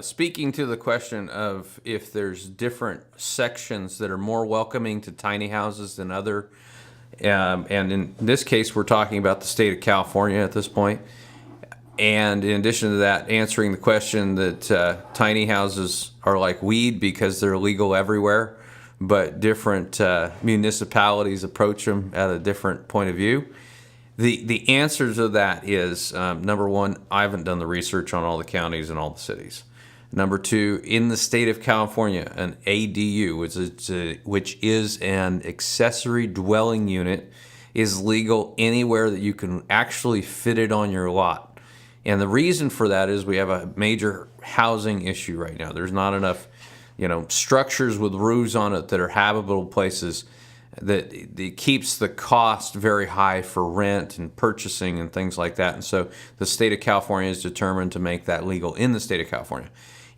Speaking to the question of if there's different sections that are more welcoming to tiny houses than other, and in this case, we're talking about the state of California at this point. And in addition to that, answering the question that tiny houses are like weed because they're legal everywhere, but different municipalities approach them at a different point of view. The answer to that is number one, I haven't done the research on all the counties and all the cities. Number two, in the state of California, an ADU, which is an accessory dwelling unit, is legal anywhere that you can actually fit it on your lot. And the reason for that is we have a major housing issue right now. There's not enough, structures with roofs on it that are habitable places that it keeps the cost very high for rent and purchasing and things like that. And so the state of California is determined to make that legal in the state of California.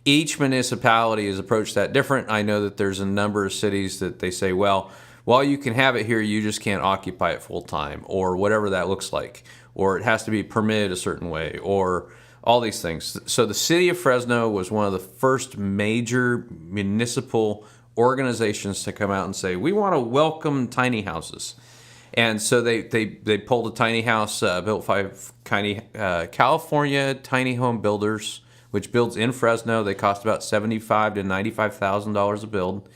Each municipality has approached that different. I know that there's a number of cities that they say, well, while you can have it here, you just can't occupy it full time, or whatever that looks like, or it has to be permitted a certain way, or all these things. So the city of Fresno was one of the first major municipal organizations to come out and say, we want to welcome tiny houses. And so they pulled a tiny house built by California Tiny Home Builders, which builds in Fresno. They cost about $75,000 to $95,000 a build.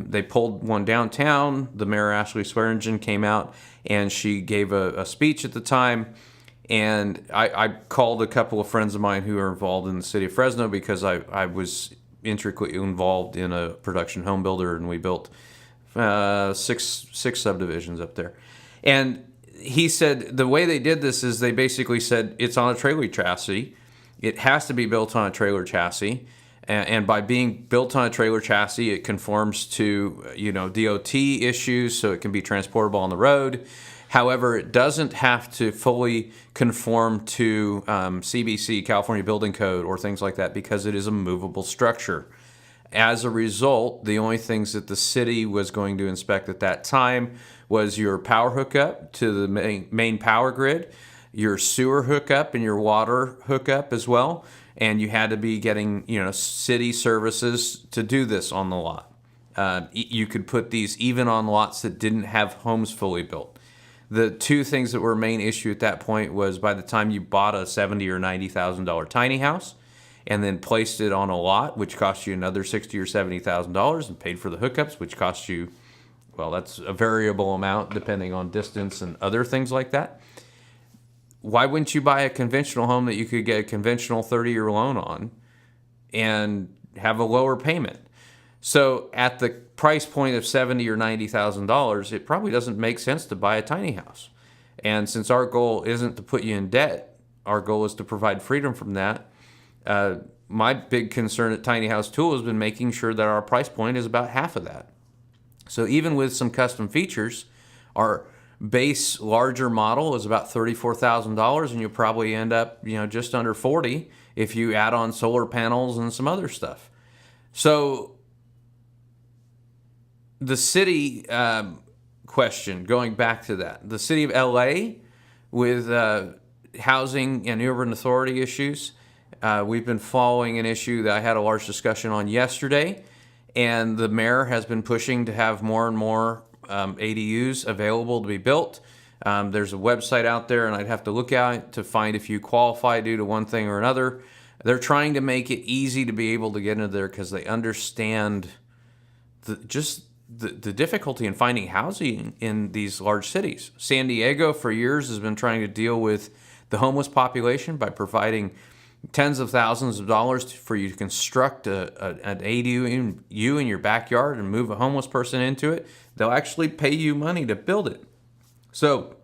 They pulled one downtown. The mayor, Ashley Swearingen, came out and she gave a speech at the time. And I called a couple of friends of mine who are involved in the city of Fresno because I was intricately involved in a production home builder, and we built six subdivisions up there. And he said the way they did this is they basically said it's on a trailer chassis. It has to be built on a trailer chassis. And by being built on a trailer chassis, it conforms to DOT issues, so it can be transportable on the road. However, it doesn't have to fully conform to CBC, California Building Code, or things like that, because it is a movable structure. As a result, the only things that the city was going to inspect at that time was your power hookup to the main power grid, your sewer hookup, and your water hookup as well. And you had to be getting city services to do this on the lot. You could put these even on lots that didn't have homes fully built. The two things that were a main issue at that point was by the time you bought a $70,000 or $90,000 tiny house and then placed it on a lot, which cost you another $60,000 or $70,000, and paid for the hookups, which cost you, well, that's a variable amount depending on distance and other things like that. Why wouldn't you buy a conventional home that you could get a conventional 30-year loan on and have a lower payment? So at the price point of $70,000 or $90,000, it probably doesn't make sense to buy a tiny house. And since our goal isn't to put you in debt, our goal is to provide freedom from that. My big concern at Tiny House Tool has been making sure that our price point is about half of that. So even with some custom features, our base larger model is about $34,000, and you'll probably end up just under $40,000 if you add on solar panels and some other stuff. So the city question, going back to that, the city of LA with housing and urban authority issues, we've been following an issue that I had a large discussion on yesterday, and the mayor has been pushing to have more and more ADUs available to be built. There's a website out there, and I'd have to look at it to find if you qualify due to one thing or another. They're trying to make it easy to be able to get into there because they understand the difficulty in finding housing in these large cities. San Diego for years has been trying to deal with the homeless population by providing tens of thousands of dollars for you to construct an ADU in your backyard and move a homeless person into it. They'll actually pay you money to build it. So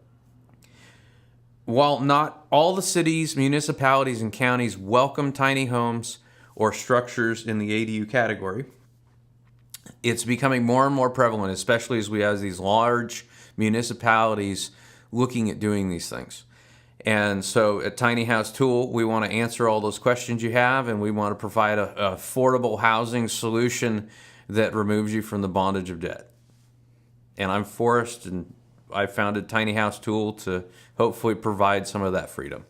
while not all the cities, municipalities, and counties welcome tiny homes or structures in the ADU category, it's becoming more and more prevalent, especially as we have these large municipalities looking at doing these things. And so at Tiny House Tool, we want to answer all those questions you have, and we want to provide an affordable housing solution that removes you from the bondage of debt. And I'm Forrest, and I founded Tiny House Tool to hopefully provide some of that freedom.